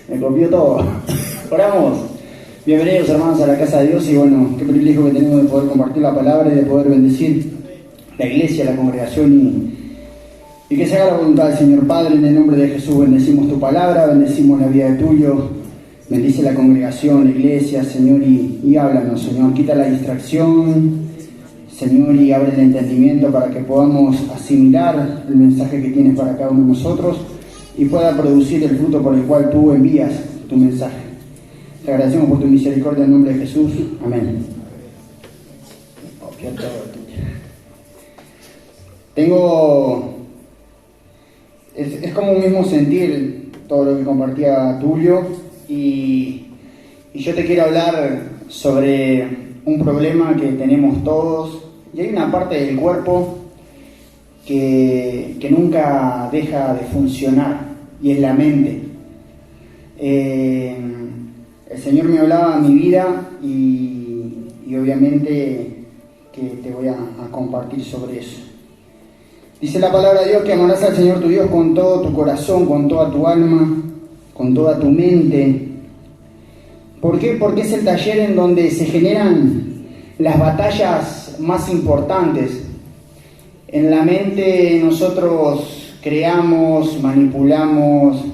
Me copió todo. Oramos. Bienvenidos, hermanos, a la casa de Dios. Y bueno, qué privilegio que tenemos de poder compartir la palabra y de poder bendecir la iglesia, la congregación y que se haga la voluntad del Señor. Padre, en el nombre de Jesús bendecimos tu palabra, bendecimos la vida de tuyo, bendice la congregación, la iglesia, Señor, y háblanos, Señor. Quita la distracción, Señor, y abre el entendimiento para que podamos asimilar el mensaje que tienes para cada uno de nosotros y pueda producir el fruto por el cual tú envías tu mensaje. Te agradecemos por tu misericordia en nombre de Jesús. Amén. Es como un mismo sentir todo lo que compartía Tulio y yo te quiero hablar sobre un problema que tenemos todos, y hay una parte del cuerpo que nunca deja de funcionar, y es la mente. El Señor me hablaba a mi vida y obviamente que te voy a compartir sobre eso. Dice la palabra de Dios que amarás al Señor tu Dios con todo tu corazón, con toda tu alma, con toda tu mente. ¿Por qué? Porque es el taller en donde se generan las batallas más importantes. En la mente nosotros creamos, manipulamos,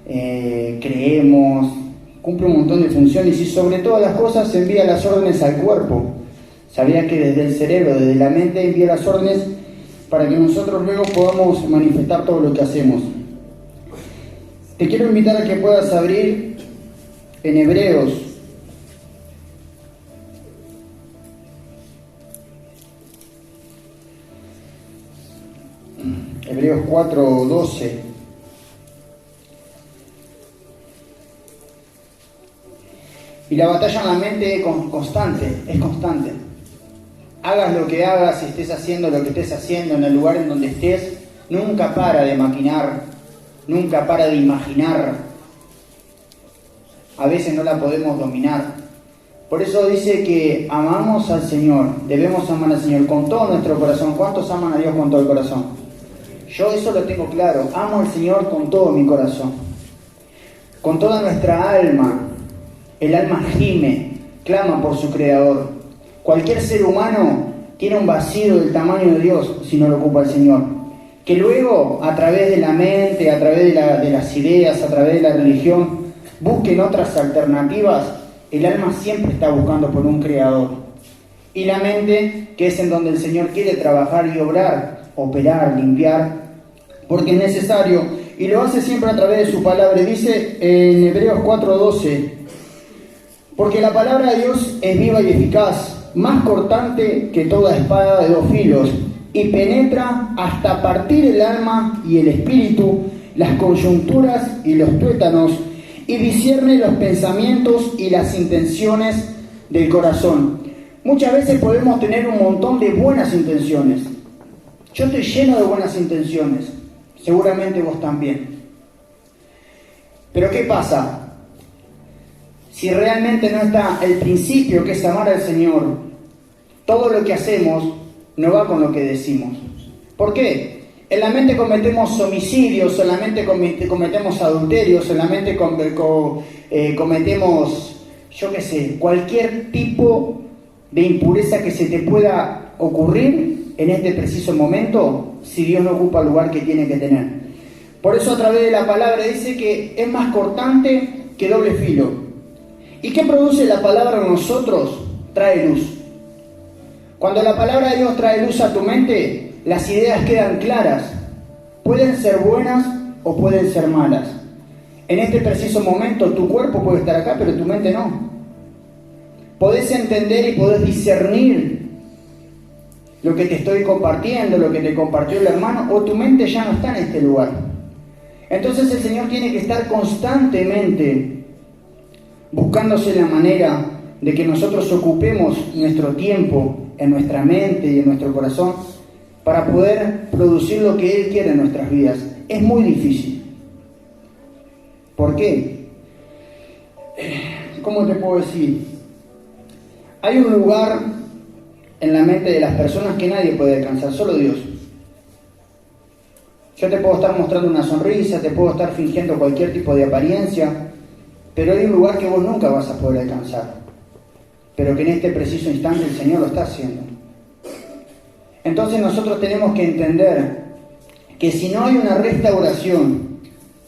creemos, cumple un montón de funciones y sobre todas las cosas envía las órdenes al cuerpo. ¿Sabías que desde el cerebro, desde la mente envía las órdenes para que nosotros luego podamos manifestar todo lo que hacemos? Te quiero invitar a que puedas abrir en Hebreos. Hebreos 4:12. Y la batalla en la mente es constante. Hagas lo que hagas, estés haciendo lo que estés haciendo, en el lugar en donde estés, nunca para de maquinar, nunca para de imaginar. A veces no la podemos dominar. Por eso dice que amamos al Señor, debemos amar al Señor con todo nuestro corazón. ¿Cuántos aman a Dios con todo el corazón? Yo eso lo tengo claro, amo al Señor con todo mi corazón, con toda nuestra alma. El alma gime, clama por su Creador. Cualquier ser humano tiene un vacío del tamaño de Dios si no lo ocupa el Señor. Que luego, a través de la mente, a través de las ideas, a través de la religión, busquen otras alternativas, el alma siempre está buscando por un Creador. Y la mente, que es en donde el Señor quiere trabajar y obrar, operar, limpiar, porque es necesario, y lo hace siempre a través de su palabra. Dice en Hebreos 4:12, porque la palabra de Dios es viva y eficaz, más cortante que toda espada de 2 filos, y penetra hasta partir el alma y el espíritu, las coyunturas y los tuétanos, y discierne los pensamientos y las intenciones del corazón. Muchas veces podemos tener un montón de buenas intenciones. Yo estoy lleno de buenas intenciones, seguramente vos también. Pero ¿qué pasa? Si realmente no está el principio, que es amar al Señor, todo lo que hacemos no va con lo que decimos. ¿Por qué? En la mente cometemos homicidios, solamente cometemos adulterios, solamente cometemos, yo qué sé, cualquier tipo de impureza que se te pueda ocurrir en este preciso momento, si Dios no ocupa el lugar que tiene que tener. Por eso a través de la palabra dice que es más cortante que doble filo. ¿Y qué produce la palabra en nosotros? Trae luz. Cuando la palabra de Dios trae luz a tu mente, las ideas quedan claras. Pueden ser buenas o pueden ser malas. En este preciso momento tu cuerpo puede estar acá, pero tu mente no. Podés entender y podés discernir lo que te estoy compartiendo, lo que te compartió el hermano, o tu mente ya no está en este lugar. Entonces el Señor tiene que estar constantemente buscándose la manera de que nosotros ocupemos nuestro tiempo en nuestra mente y en nuestro corazón para poder producir lo que Él quiere en nuestras vidas. Es muy difícil. ¿Por qué? ¿Cómo te puedo decir? Hay un lugar en la mente de las personas que nadie puede alcanzar, solo Dios. Yo te puedo estar mostrando una sonrisa, te puedo estar fingiendo cualquier tipo de apariencia, pero hay un lugar que vos nunca vas a poder alcanzar, pero que en este preciso instante el Señor lo está haciendo. Entonces nosotros tenemos que entender que si no hay una restauración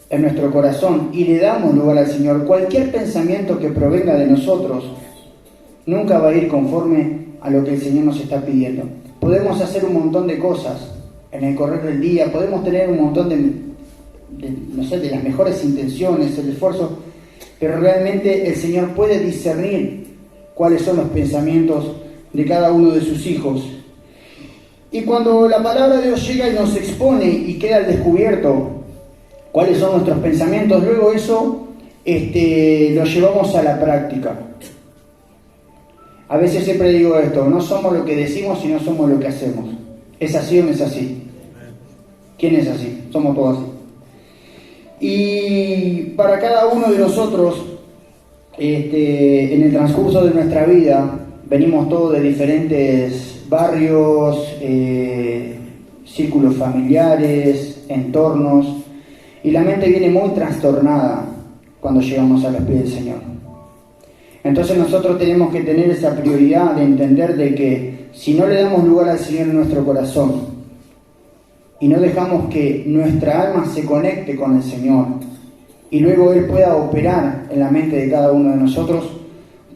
en nuestro corazón y le damos lugar al Señor, cualquier pensamiento que provenga de nosotros nunca va a ir conforme a lo que el Señor nos está pidiendo. Podemos hacer un montón de cosas en el correr del día, podemos tener un montón de las mejores intenciones, el esfuerzo, pero realmente el Señor puede discernir cuáles son los pensamientos de cada uno de sus hijos. Y cuando la palabra de Dios llega y nos expone y queda al descubierto cuáles son nuestros pensamientos, luego eso lo llevamos a la práctica. A veces siempre digo esto: no somos lo que decimos, sino somos lo que hacemos. ¿Es así o no es así? ¿Quién es así? Somos todos así. Y para cada uno de nosotros, en el transcurso de nuestra vida, venimos todos de diferentes barrios, círculos familiares, entornos, y la mente viene muy trastornada cuando llegamos a los pies del Señor. Entonces nosotros tenemos que tener esa prioridad de entender de que si no le damos lugar al Señor en nuestro corazón y no dejamos que nuestra alma se conecte con el Señor y luego Él pueda operar en la mente de cada uno de nosotros,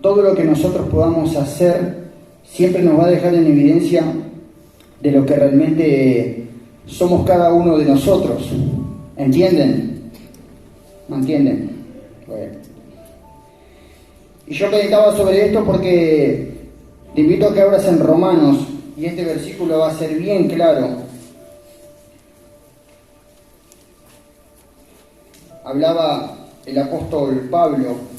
todo lo que nosotros podamos hacer siempre nos va a dejar en evidencia de lo que realmente somos cada uno de nosotros. ¿Entienden? ¿No entienden? Bueno. Y yo meditaba sobre esto porque te invito a que abras en Romanos, y este versículo va a ser bien claro. Hablaba el apóstol Pablo.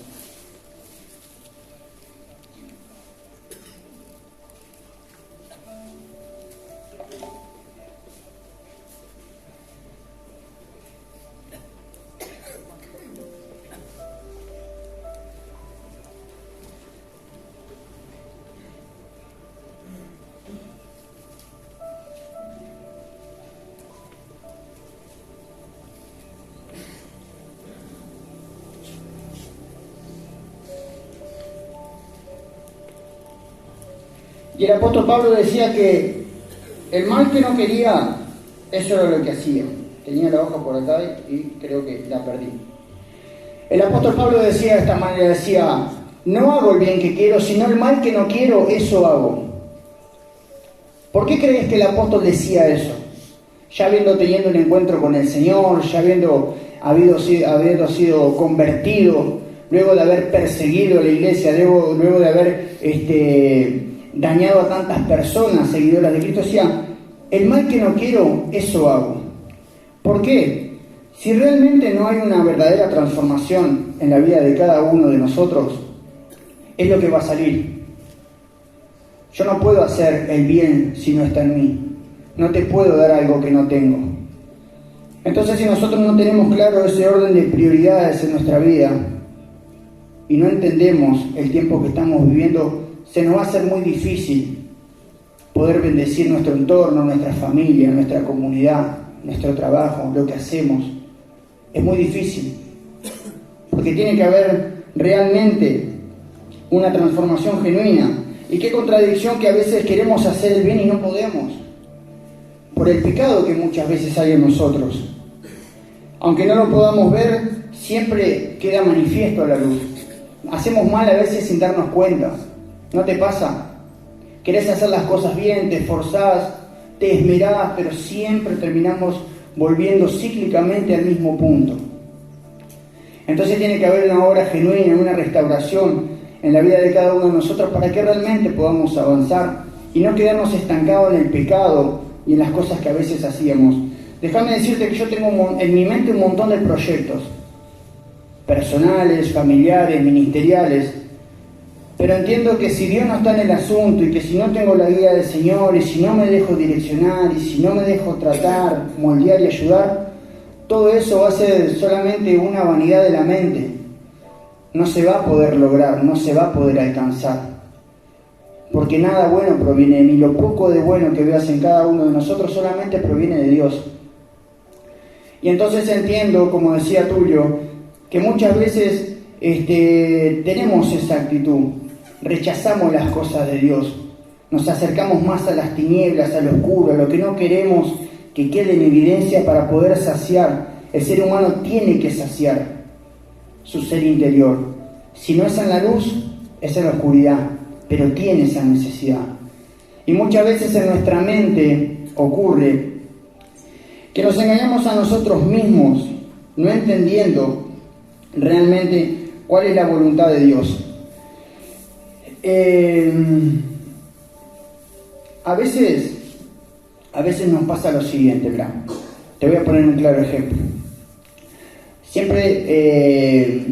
Y el apóstol Pablo decía que el mal que no quería, eso era lo que hacía. Tenía la hoja por acá y creo que la perdí. El apóstol Pablo decía de esta manera, decía: no hago el bien que quiero, sino el mal que no quiero, eso hago. ¿Por qué crees que el apóstol decía eso? Ya habiendo tenido un encuentro con el Señor, ya habiendo sido convertido, luego de haber perseguido a la iglesia, luego de haber dañado a tantas personas seguidoras de Cristo, decía: el mal que no quiero, eso hago. ¿Por qué? Si realmente no hay una verdadera transformación en la vida de cada uno de nosotros, es lo que va a salir. Yo no puedo hacer el bien si no está en mí. No te puedo dar algo que no tengo. Entonces, si nosotros no tenemos claro ese orden de prioridades en nuestra vida y no entendemos el tiempo que estamos viviendo, se nos va a hacer muy difícil poder bendecir nuestro entorno, nuestra familia, nuestra comunidad, nuestro trabajo, lo que hacemos. Es muy difícil, porque tiene que haber realmente una transformación genuina. Y qué contradicción que a veces queremos hacer el bien y no podemos, por el pecado que muchas veces hay en nosotros. Aunque no lo podamos ver, siempre queda manifiesto a la luz. Hacemos mal a veces sin darnos cuenta. ¿No te pasa? Querés hacer las cosas bien, te esforzás, te esmerás, pero siempre terminamos volviendo cíclicamente al mismo punto. Entonces tiene que haber una obra genuina, una restauración en la vida de cada uno de nosotros para que realmente podamos avanzar y no quedarnos estancados en el pecado y en las cosas que a veces hacíamos. Déjame decirte que yo tengo en mi mente un montón de proyectos personales, familiares, ministeriales, pero entiendo que si Dios no está en el asunto y que si no tengo la guía del Señor y si no me dejo direccionar y si no me dejo tratar, moldear y ayudar, todo eso va a ser solamente una vanidad de la mente. No se va a poder lograr, no se va a poder alcanzar, porque nada bueno proviene de mí. Lo poco de bueno que veas en cada uno de nosotros solamente proviene de Dios. Y entonces entiendo, como decía Tulio, que muchas veces tenemos esa actitud, rechazamos las cosas de Dios, nos acercamos más a las tinieblas, a lo oscuro, a lo que no queremos que quede en evidencia para poder saciar. El ser humano tiene que saciar su ser interior. Si no es en la luz, es en la oscuridad, pero tiene esa necesidad. Y muchas veces en nuestra mente ocurre que nos engañamos a nosotros mismos, no entendiendo realmente cuál es la voluntad de Dios. A veces nos pasa lo siguiente, ¿verdad? Te voy a poner un claro ejemplo. Siempre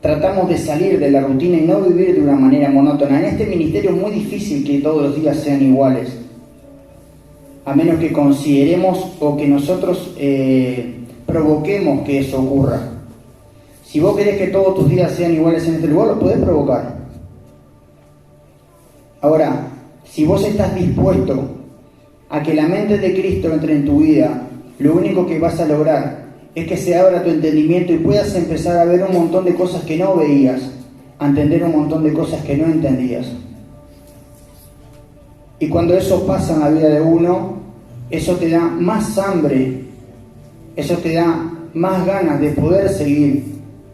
tratamos de salir de la rutina y no vivir de una manera monótona. En este ministerio es muy difícil que todos los días sean iguales, a menos que consideremos o que nosotros provoquemos que eso ocurra. Si vos querés que todos tus días sean iguales en este lugar, lo podés provocar. Ahora, si vos estás dispuesto a que la mente de Cristo entre en tu vida, lo único que vas a lograr es que se abra tu entendimiento y puedas empezar a ver un montón de cosas que no veías, a entender un montón de cosas que no entendías. Y cuando eso pasa en la vida de uno, eso te da más hambre, eso te da más ganas de poder seguir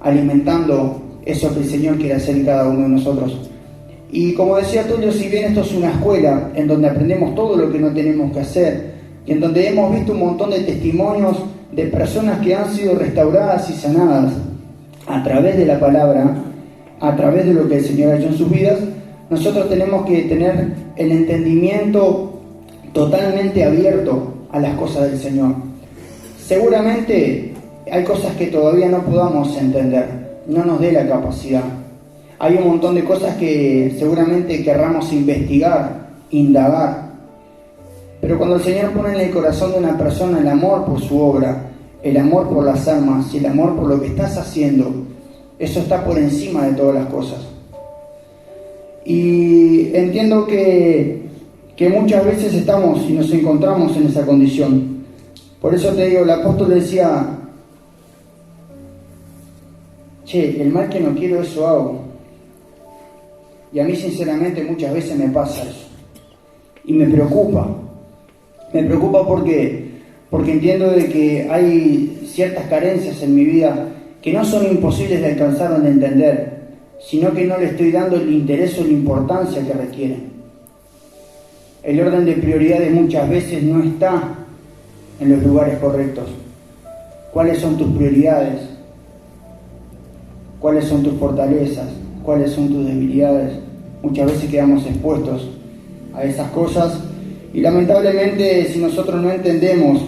alimentando eso que el Señor quiere hacer en cada uno de nosotros. Y como decía Tulio, si bien esto es una escuela en donde aprendemos todo lo que no tenemos que hacer, y en donde hemos visto un montón de testimonios de personas que han sido restauradas y sanadas a través de la palabra, a través de lo que el Señor ha hecho en sus vidas, nosotros tenemos que tener el entendimiento totalmente abierto a las cosas del Señor. Seguramente hay cosas que todavía no podamos entender, no nos dé la capacidad. Hay un montón de cosas que seguramente querramos investigar, indagar. Pero cuando el Señor pone en el corazón de una persona el amor por su obra, el amor por las almas y el amor por lo que estás haciendo, eso está por encima de todas las cosas. Y entiendo que muchas veces estamos y nos encontramos en esa condición. Por eso te digo, el apóstol decía, el mal que no quiero, eso hago. Y a mí sinceramente muchas veces me pasa eso. Y me preocupa. Me preocupa porque entiendo de que hay ciertas carencias en mi vida que no son imposibles de alcanzar o de entender, sino que no le estoy dando el interés o la importancia que requieren. El orden de prioridades muchas veces no está en los lugares correctos. ¿Cuáles son tus prioridades? ¿Cuáles son tus fortalezas? ¿Cuáles son tus debilidades? Muchas veces quedamos expuestos a esas cosas y lamentablemente si nosotros no entendemos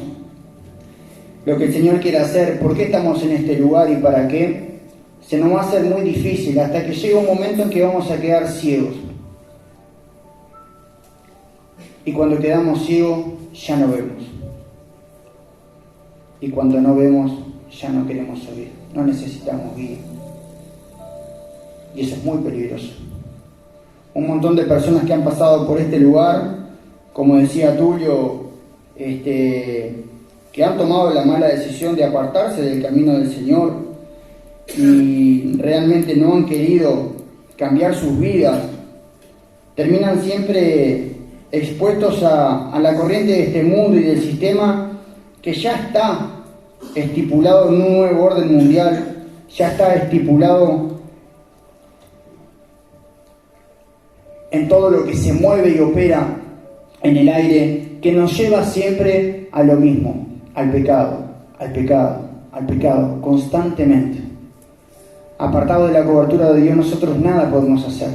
lo que el Señor quiere hacer, por qué estamos en este lugar y para qué, se nos va a hacer muy difícil hasta que llegue un momento en que vamos a quedar ciegos. Y cuando quedamos ciegos ya no vemos. Y cuando no vemos ya no queremos oír, no necesitamos guía. Y eso es muy peligroso. Un montón de personas que han pasado por este lugar, como decía Tulio, que han tomado la mala decisión de apartarse del camino del Señor y realmente no han querido cambiar sus vidas, terminan siempre expuestos a la corriente de este mundo y del sistema que ya está estipulado en un nuevo orden mundial, ya está estipulado en todo lo que se mueve y opera en el aire, que nos lleva siempre a lo mismo, al pecado, al pecado, al pecado, constantemente. Apartado de la cobertura de Dios, nosotros nada podemos hacer.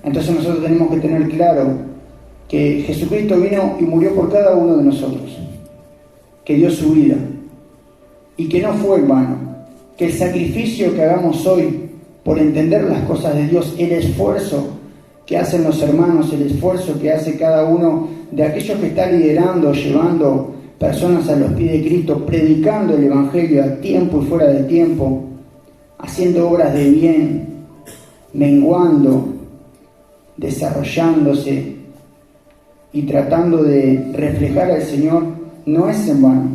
Entonces nosotros tenemos que tener claro que Jesucristo vino y murió por cada uno de nosotros, que dio su vida, y que no fue en vano, que el sacrificio que hagamos hoy por entender las cosas de Dios, el esfuerzo que hacen los hermanos, el esfuerzo que hace cada uno de aquellos que está liderando, llevando personas a los pies de Cristo, predicando el Evangelio a tiempo y fuera de tiempo, haciendo obras de bien, menguando, desarrollándose y tratando de reflejar al Señor, no es en vano.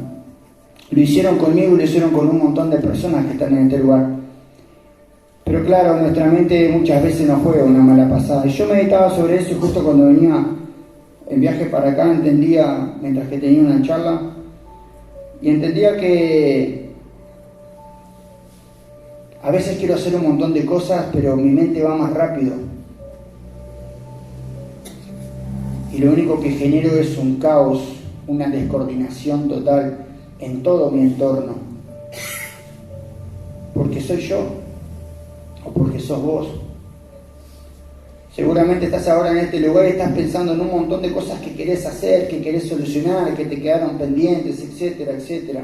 Lo hicieron conmigo y lo hicieron con un montón de personas que están en este lugar. Pero claro, nuestra mente muchas veces nos juega una mala pasada. Y yo meditaba sobre eso y justo cuando venía en viaje para acá entendía, mientras que tenía una charla, y entendía que a veces quiero hacer un montón de cosas, pero mi mente va más rápido. Y lo único que genero es un caos, una descoordinación total en todo mi entorno. Porque soy yo, o porque sos vos. Seguramente estás ahora en este lugar y estás pensando en un montón de cosas que querés hacer, que querés solucionar, que te quedaron pendientes, etcétera, etcétera.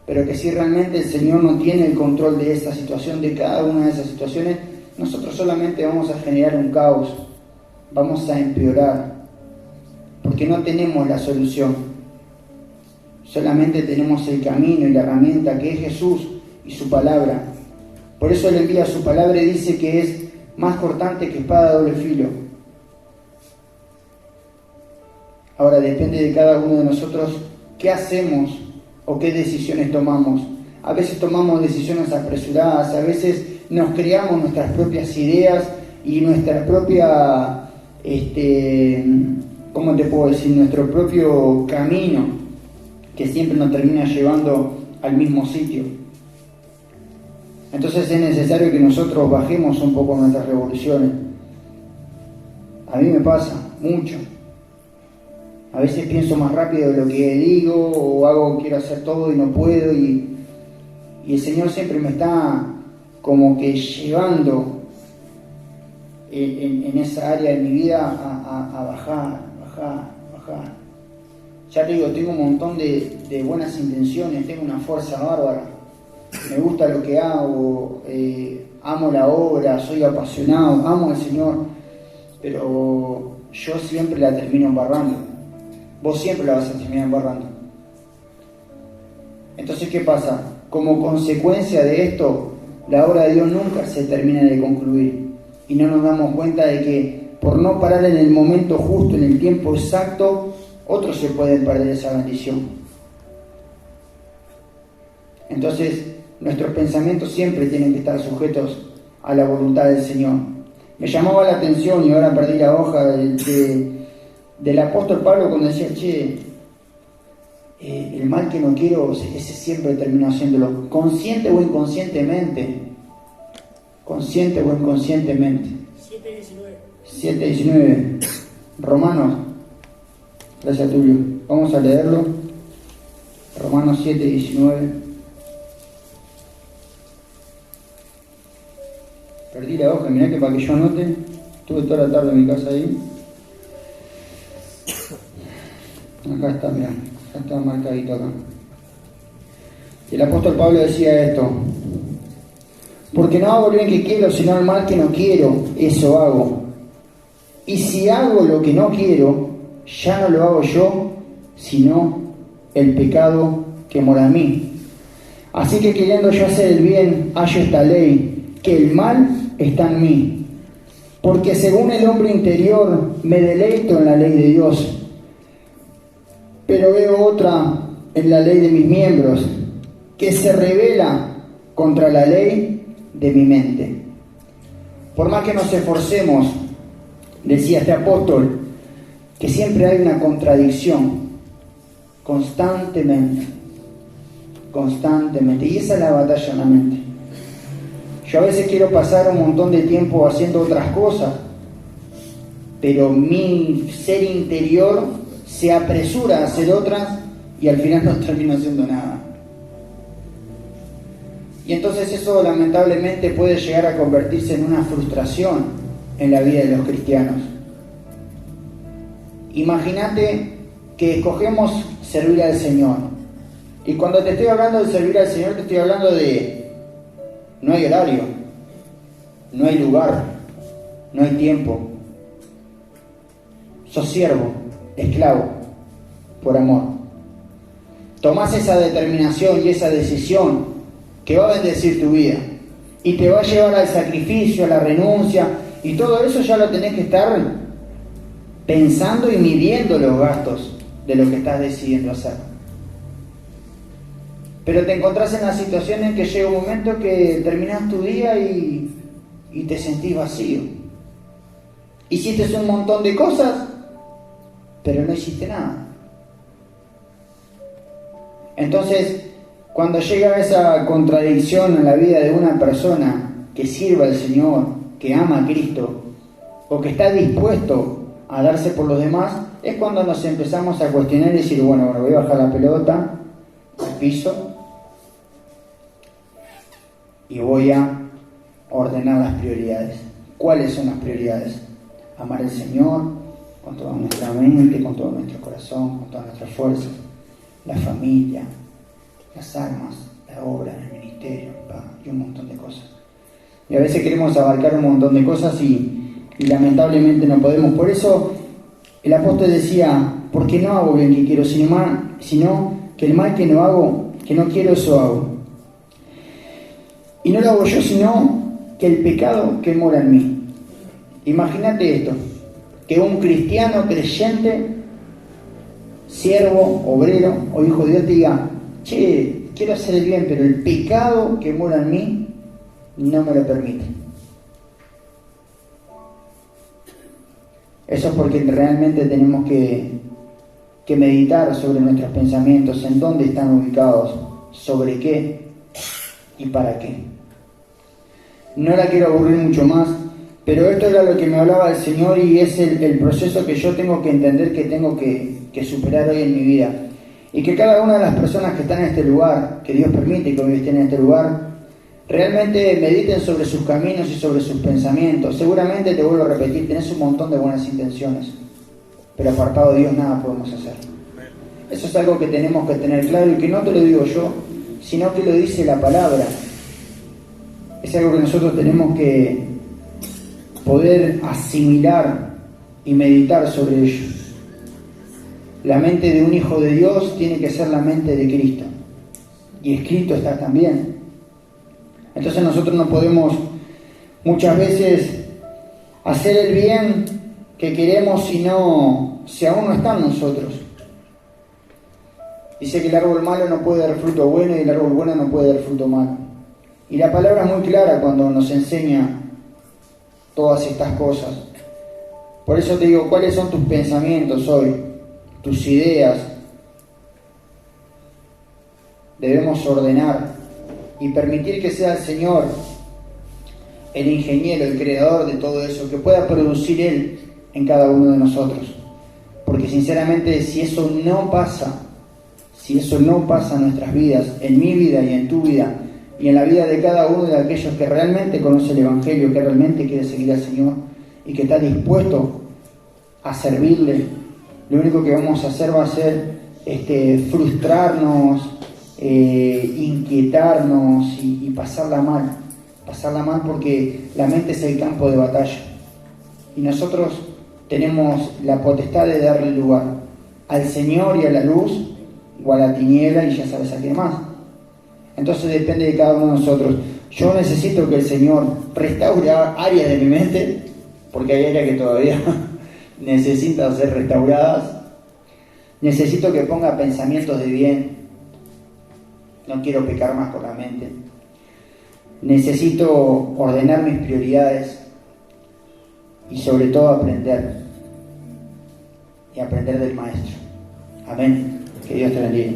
Pero que si realmente el Señor no tiene el control de esta situación, de cada una de esas situaciones, nosotros solamente vamos a generar un caos, vamos a empeorar, porque no tenemos la solución. Solamente tenemos el camino y la herramienta que es Jesús y su palabra. Por eso Él envía su palabra y dice que es más cortante que espada de doble filo. Ahora depende de cada uno de nosotros qué hacemos o qué decisiones tomamos. A veces tomamos decisiones apresuradas, a veces nos creamos nuestras propias ideas y nuestra propia, ¿cómo te puedo decir? Nuestro propio camino, que siempre nos termina llevando al mismo sitio. Entonces es necesario que nosotros bajemos un poco nuestras revoluciones. A mí me pasa mucho. A veces pienso más rápido de lo que digo, o quiero hacer todo y no puedo, y el Señor siempre me está como que llevando en esa área de mi vida a bajar. Ya te digo, tengo un montón de buenas intenciones, tengo una fuerza bárbara, me gusta lo que hago, amo la obra, soy apasionado, amo al Señor, pero yo siempre la termino embarrando. Vos siempre la vas a terminar embarrando. Entonces, ¿qué pasa? Como consecuencia de esto, la obra de Dios nunca se termina de concluir. Y no nos damos cuenta de que por no parar en el momento justo, en el tiempo exacto, otros se pueden perder esa bendición. Entonces, nuestros pensamientos siempre tienen que estar sujetos a la voluntad del Señor. Me llamaba la atención, y ahora perdí la hoja, del apóstol Pablo cuando decía, el mal que no quiero, ese siempre termino haciéndolo, consciente o inconscientemente. Consciente o inconscientemente. 7:19. Romanos. Gracias, Tulio. Vamos a leerlo. Romanos 7:19. Perdí la hoja, mirá que para que yo anote. Estuve toda la tarde en mi casa ahí. Acá está, mirá. Acá está marcadito acá. El apóstol Pablo decía esto: porque no hago el bien que quiero, sino el mal que no quiero, eso hago. Y si hago lo que no quiero, ya no lo hago yo, sino el pecado que mora en mí. Así que queriendo yo hacer el bien, hallo esta ley, que el mal está en mí. Porque según el hombre interior me deleito en la ley de Dios, pero veo otra en la ley de mis miembros, que se rebela contra la ley de mi mente. Por más que nos esforcemos, decía este apóstol, que siempre hay una contradicción, constantemente, y esa es la batalla en la mente. Yo a veces quiero pasar un montón de tiempo haciendo otras cosas, pero mi ser interior se apresura a hacer otras y al final no termino haciendo nada. Y entonces eso lamentablemente puede llegar a convertirse en una frustración en la vida de los cristianos. Imagínate que escogemos servir al Señor. Y cuando te estoy hablando de servir al Señor, te estoy hablando de no hay horario, no hay lugar, no hay tiempo. Sos siervo, esclavo, por amor. Tomás esa determinación y esa decisión que va a bendecir tu vida y te va a llevar al sacrificio, a la renuncia, y todo eso ya lo tenés que estar pensando y midiendo los gastos de lo que estás decidiendo hacer. Pero te encontrás en la situación en que llega un momento que terminás tu día y te sentís vacío. Hiciste un montón de cosas, pero no hiciste nada. Entonces, cuando llega esa contradicción en la vida de una persona que sirva al Señor, que ama a Cristo, o que está dispuesto a darse por los demás, es cuando nos empezamos a cuestionar y decir, bueno, voy a bajar la pelota al piso y voy a ordenar las prioridades. ¿Cuáles son las prioridades? Amar al Señor con toda nuestra mente, con todo nuestro corazón, con todas nuestras fuerzas, la familia, las almas, la obra, el ministerio, y un montón de cosas. Y a veces queremos abarcar un montón de cosas y lamentablemente no podemos. Por eso el apóstol decía, porque no hago bien que quiero, sino que el mal que no hago, que no quiero, eso hago. Y no lo hago yo, sino que el pecado que mora en mí. Imagínate esto, que un cristiano creyente, siervo, obrero o hijo de Dios te diga, che, quiero hacer el bien, pero el pecado que mora en mí no me lo permite. Eso es porque realmente tenemos que meditar sobre nuestros pensamientos, en dónde están ubicados, sobre qué y para qué. No la quiero aburrir mucho más, pero esto era lo que me hablaba el Señor y es el proceso que yo tengo que entender, que tengo que superar hoy en mi vida. Y que cada una de las personas que están en este lugar, que Dios permite que hoy estén en este lugar, realmente mediten sobre sus caminos y sobre sus pensamientos. Seguramente, te vuelvo a repetir, tenés un montón de buenas intenciones, pero apartado de Dios nada podemos hacer. Eso es algo que tenemos que tener claro y que no te lo digo yo, sino que lo dice la palabra. Es algo que nosotros tenemos que poder asimilar y meditar sobre ello. La mente de un hijo de Dios tiene que ser la mente de Cristo. Y escrito está también. Entonces nosotros no podemos muchas veces hacer el bien que queremos si aún no está en nosotros. Dice que el árbol malo no puede dar fruto bueno y el árbol bueno no puede dar fruto malo. Y la palabra es muy clara cuando nos enseña todas estas cosas. Por eso te digo, ¿cuáles son tus pensamientos hoy? Tus ideas. Debemos ordenar y permitir que sea el Señor el ingeniero, el creador de todo eso, que pueda producir Él en cada uno de nosotros. Porque sinceramente, si eso no pasa en nuestras vidas, en mi vida y en tu vida, y en la vida de cada uno de aquellos que realmente conoce el Evangelio, que realmente quiere seguir al Señor y que está dispuesto a servirle, lo único que vamos a hacer va a ser frustrarnos, inquietarnos y pasarla mal porque la mente es el campo de batalla y nosotros tenemos la potestad de darle lugar al Señor y a la luz o a la tiniebla y ya sabes a qué más. Entonces depende de cada uno de nosotros. Yo necesito que el Señor restaure áreas de mi mente, porque hay áreas que todavía necesitan ser restauradas. Necesito que ponga pensamientos de bien. No quiero pecar más con la mente. Necesito ordenar mis prioridades y sobre todo aprender. Y aprender del Maestro. Amén. Que Dios te bendiga.